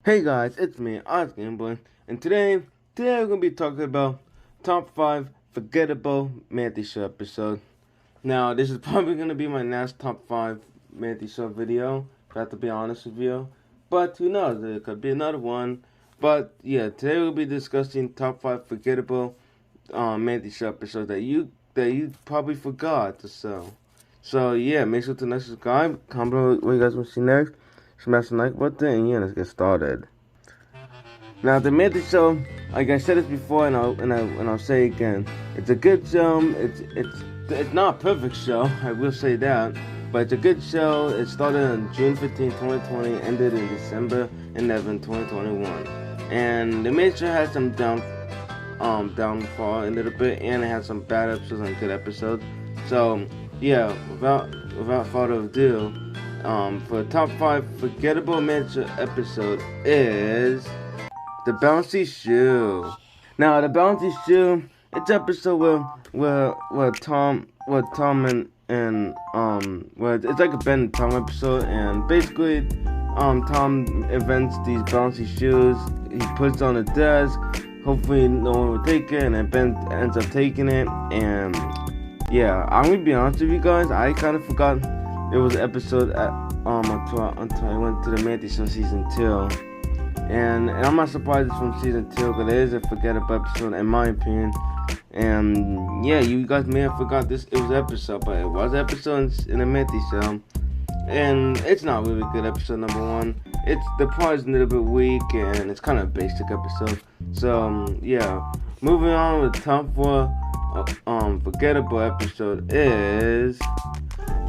Hey guys, it's me, Gameboy, and today we're gonna be talking about top 5 forgettable Manty Show episode. Now, this is probably gonna be my last top 5 Manty Show video, if I have to be honest with you. But who knows, there could be another one. But yeah, today we'll be discussing top 5 forgettable Manty Show episodes that you probably forgot to show. So yeah, make sure to subscribe, comment below what you guys want to see next. Smash the like button, and yeah, let's get started. Now, the Manty Show, like I said this before, and I'll say it again. It's a good show. It's not a perfect show, I will say that, but it's a good show. It started on June 15, 2020, ended in December 11, 2021, and the Manty Show had some downfall a little bit, and it had some bad episodes and good episodes. So yeah, without further ado. For the top 5 forgettable Manty Show episode is The Bouncy Shoe. Now, The Bouncy Shoe, it's an episode where Tom and where it's like a Ben and Tom episode, and basically Tom invents these bouncy shoes. He puts it on the desk. Hopefully no one will take it, and then Ben ends up taking it. And yeah, I'm gonna be honest with you guys, I kind of forgot it was an episode until I went to the Manty Show season 2, and I'm not surprised it's from season 2 because it is a forgettable episode in my opinion. And yeah, you guys may have forgot this. It was an episode, but it was an episode in the Manty Show, and it's not really good. Episode number 1. The plot is a little bit weak, and it's kind of a basic episode. So yeah, moving on with top 4 forgettable episode is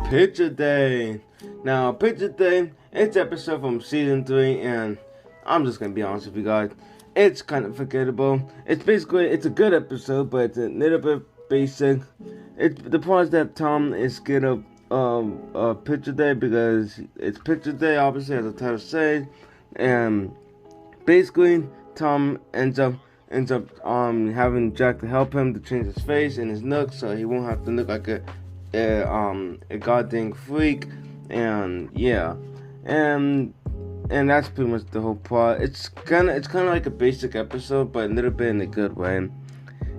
Picture Day. Now, Picture Day, it's episode from season 3, and I'm just gonna be honest with you guys, it's kind of forgettable. It's a good episode, but it's a little bit basic. The part is that Tom is scared of Picture Day because it's Picture Day, obviously, as the title says, and basically Tom ends up having Jack to help him to change his face and his look, so he won't have to look like a goddamn freak. And yeah, and that's pretty much the whole plot. It's kind of like a basic episode, but a little bit in a good way.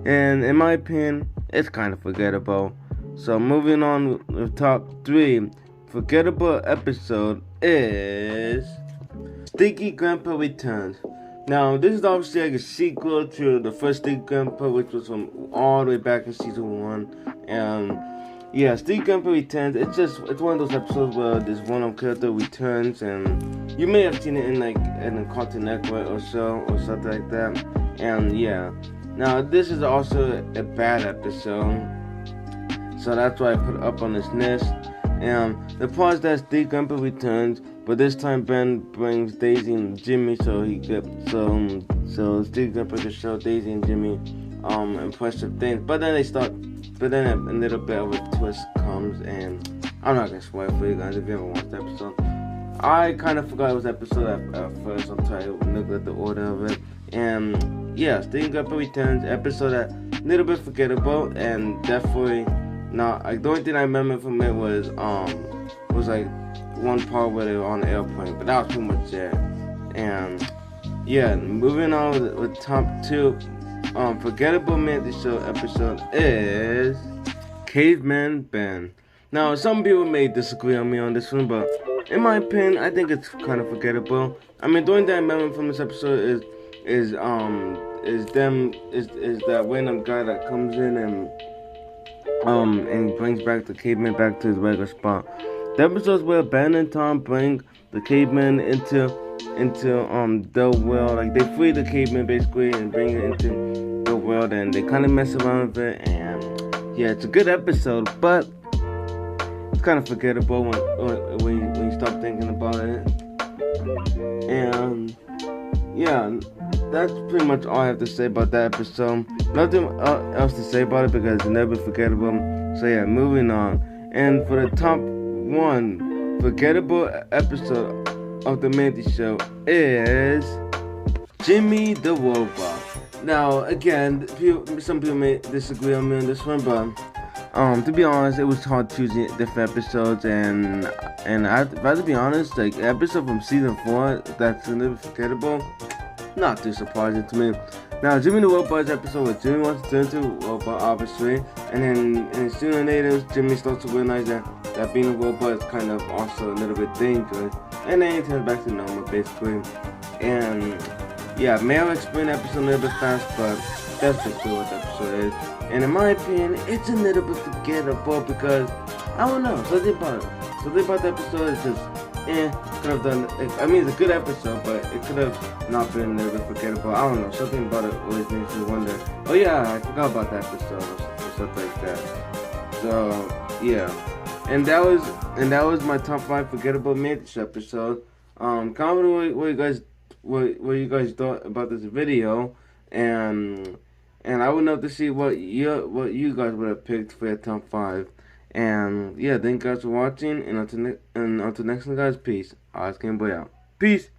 And in my opinion, it's kind of forgettable. So moving on with top 3 forgettable episode is Stinky Grandpa Returns. Now, this is obviously like a sequel to the first Stinky Grandpa, which was from all the way back in season 1. And yeah, Stinky Grandpa Returns. It's one of those episodes where this one character returns, and you may have seen it in a Cartoon Network or so or something like that. And yeah, now this is also a bad episode, so that's why I put it up on this list. And the part is that Stinky Grandpa returns, but this time Ben brings Daisy and Jimmy, so Stinky Grandpa can show Daisy and Jimmy impressive things. But then a little bit of a twist comes, and I'm not gonna spoil it for you guys if you ever watched the episode. I kind of forgot it was episode at first. I'm trying to look at the order of it. And yeah, Stinky Grandpa Returns, episode that a little bit forgettable, and definitely not. Like, the only thing I remember from it was like one part where they were on the airplane, but that was pretty much it. And yeah, moving on with top 2 forgettable Manty Show episode is Caveman Ben. Now, some people may disagree on me on this one, but in my opinion, I think it's kind of forgettable. I mean, the only thing I remember from this episode is that random guy that comes in and brings back the caveman back to his regular spot. The episodes where Ben and Tom bring the caveman into the world, like they free the caveman basically and bring it into the world, and they kind of mess around with it. And yeah, it's a good episode, but it's kind of forgettable when you start thinking about it. And yeah, that's pretty much all I have to say about that episode. Nothing else to say about it because it's never forgettable. So yeah, moving on. And for the top 1 forgettable episode of the Manty Show is Jimmy the Robot. Now, again, some people may disagree on me on this one, but To be honest, it was hard choosing different episodes, and I'd rather be honest, like episode from season 4 that's a little forgettable, not too surprising to me. Now, Jimmy the Robot's episode where Jimmy wants to turn into a robot, obviously, and sooner or later, Jimmy starts to realize that being a robot is kind of also a little bit dangerous, and then he turns back to normal, basically. And yeah, may have explained the episode a little bit fast, but that's just what the episode is. And in my opinion, it's a little bit forgettable because, I don't know, something about the episode is just, could have done, I mean, it's a good episode, but it could have not been a little bit forgettable. I don't know, something about it always makes me wonder, oh yeah, I forgot about that episode, or something like that. So, yeah. And that was my top 5 forgettable Manty episode. Comment what you guys thought about this video, and I would love to see what you guys would have picked for your top 5. And yeah, thank you guys for watching, and until next time, guys, peace. Game Boy out. Peace.